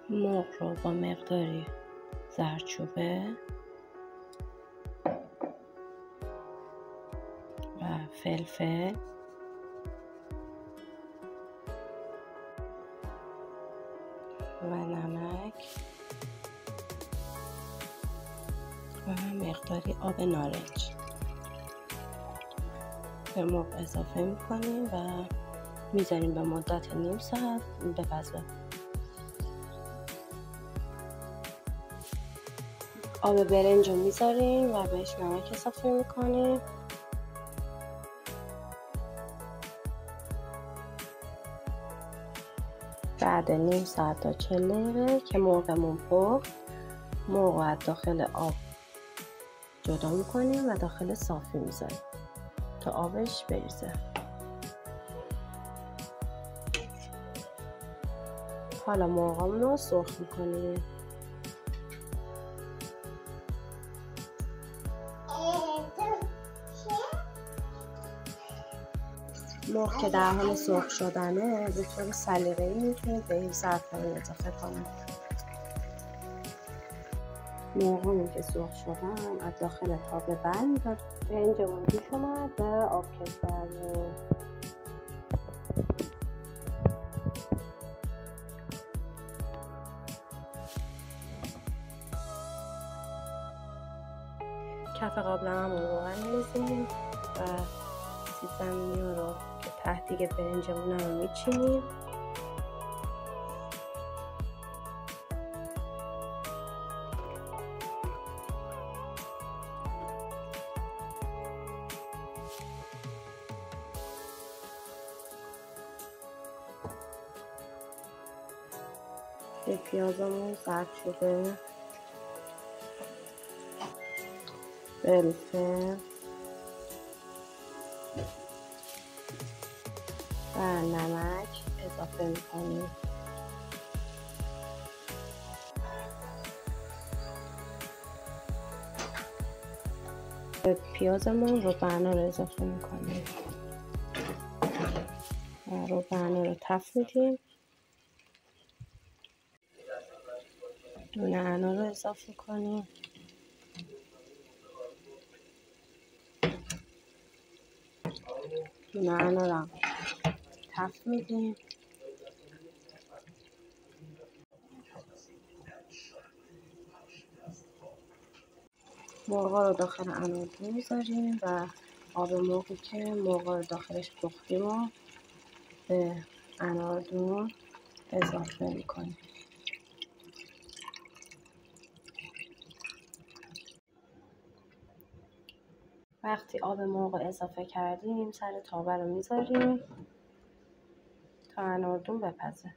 مرغ رو با مقداری زردچوبه و فلفل و نمک و مقداری آب نارنج به مرغ اضافه میکنیم و میذاریم به مدت نیم ساعت بپزه. آب برنج رو میذاریم و بهش نمک اضافه میکنیم. بعد نیم ساعت تا 40 دقیقه که مرغمون پخت، مرغ رو از داخل آب جدا میکنیم و داخل صافی میذاریم تا آبش بریزه. حالا مرغمون رو سرخ میکنیم. مرغ که در حال سرخ شدنه به طور سلیقه‌ای میتونید به این زعفران اضافه کنید. مرغمون که سرخ شدن از داخل تابه برمی‌دار. برنجمون جوش اومد و آب کشیدیم. کف قابلمه‌مون رو می‌ریزیم و سیب زمینی رو که ته دیگه برنجمون رو میچینیم. به پیازمون زردچوبه، فلفل و نمک اضافه میکنیم. به پیازمون روبعنا رو اضافه میکنیم و روبعنا رو تفت میدیم. دونه انا رو اضافه کنیم. دونه انا رو تفت میدیم. مرغا رو داخل اناردون میذاریم و آب مرغی که مرغا رو داخلش پختیم رو به اناردون اضافه میکنیم. وقتی آب مرغ رو اضافه کردیم سر تاوه رو میذاریم تا اناردون بپزه.